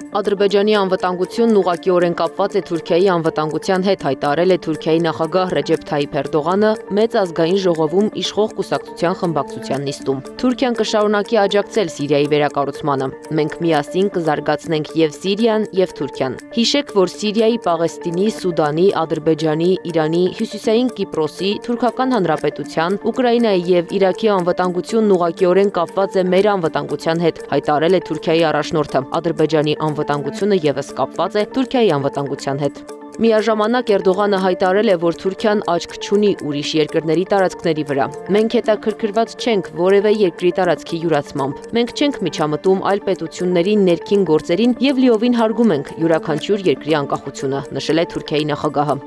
Ադրբեջանի անվտանգությունն ուղղակիորեն կապված է Թուրքիայի անվտանգության հետ, հայտարարել է Թուրքիայի նախագահ Ռեջեփ Թայիփ Էրդողանը մեծ ազգային ժողովում իշխող կուսակցության խմբակցության նիստում։ Թուրքիան կշարունակի աջակցել Սիրիայի վերակառուցմանը։ Մենք միասին կզարգացնենք եւ Սիրիան, եւ Թուրքիան։ Հիշեք, որ Սիրիայի, Պաղեստինի, Սուդանի, Ադրբեջանի, Իրանի, Հյուսիսային Կիպրոսի, Թուրքական Հանրապետության, Ուկրաինայի եւ Իրաքի անվտանգությունն ուղղակիորեն կապված է մեր անվտանգության հետ, հայտարարել է Թուրքիայի առաջնորդը։ Ադրբեջանի անվտանգությունը ևս կապված է Թուրքիայի անվտանգության հետ։ Միաժամանակ Էրդողանը հայտարարել է, որ Թուրքիան աչք չունի ուրիշ երկրների տարածքների վրա։ Մենք հետաքրքրված չենք որևէ երկրի տարածքի յուրացմամբ։ Մենք չենք միջամտում այլ պետությունների ներքին գործերին եւ լիովին հարգում ենք յուրաքանչյուր երկրի անկախությունը, նշել է Թուրքիայի նախագահը։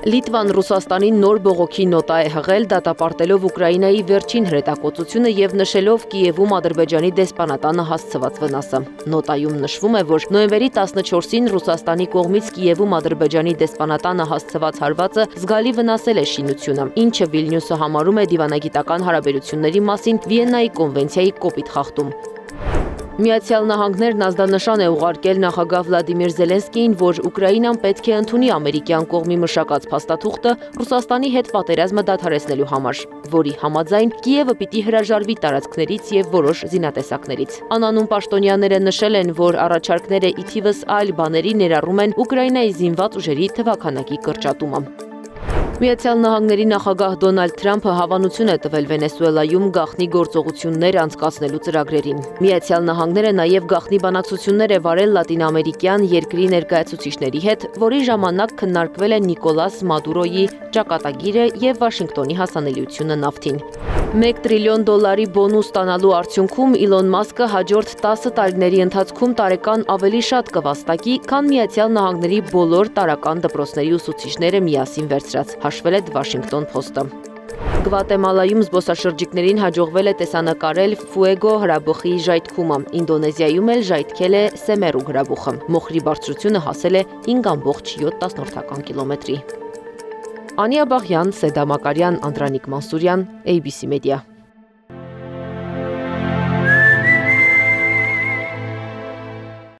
Լիտվան Ռուսաստանին նոր բողոքի նոտա է հղել, դատապարտելով Ուկրաինայի վերջին հրետակոծությունը եւ նշելով Կիևում Ադրբեջանի դեսպանատանը հասցված վնասը։ Նոտայում նշվում է, որ նոյեմբերի 14-ին Ռուսաստանի կողմից Կիևում Ադրբեջանի դեսպանատանը հասցված հարվածը զգալի վնասել է շինությունը, ինչը Վիլնյուսը համարում է դիվանագիտական հարաբերությունների մասին Վիեննայի կոնվենցիայի կոպիտ խախտում։ Միացյալ Նահանգներն ազդանշան է ուղարկել նախագահ Վլադիմիր Զելենսկիին, որ Ուկրաինան պետք է ընդունի ամերիկյան կողմի մշակած փաստաթուղթը Ռուսաստանի հետ պատերազմը դադարեցնելու համար, որի համաձայն Կիևը պիտի հրաժարվի տարածքներից եւ որոշ զինատեսակներից։ Անանուն պաշտոնյաները նշել են, որ առաջարկները ի թիվս այլ բաների ներառում են Ուկրաինայի զինված ուժերի թվաքանակի կրճատումը։ Միացյալ Նահանգների նախագահ Դոնալդ Թրամփը հավանություն է տվել Վենեսուելայում գաղտնի գործողություններ անցկացնելու ծրագրերին։ Միացյալ Նահանգները նաև գաղտնի բանակցություններ է վարել լատինամերիկյան երկրի ներկայացուցիչների հետ, որի ժամանակ քննարկվել է Նիկոլաս Մադուրոյի ճակատագիրը եւ Վաշինգտոնի հասանելիությունը նավթին։ $1 տրիլիոն բոնուս ստանալու արդյունքում Իլոն Մասկը հաջորդ 10 տարիների ընթացքում տարեկան ավելի շատ կվաստակի, քան Միացյալ Նահանգների բոլոր տարրական դպրոցների ուսուցիչները միասին վերցրած, հաշվել է Washington Post-ը։ Գվատեմալայում զբոսաշրջիկներին հաջողվել է տեսանկարել Ֆուեգո հրաբուխի ժայթքումը, Ինդոնեզիայում էլ ժայթքել է Սեմերու հրաբուխը։ Մոխրի բարձրությունը հասել է 5.7 կիլոմետրի։ Անիա Բաղյան, Սեդա Մակարյան, Անդրանիկ Մանսուրյան, ABC Media։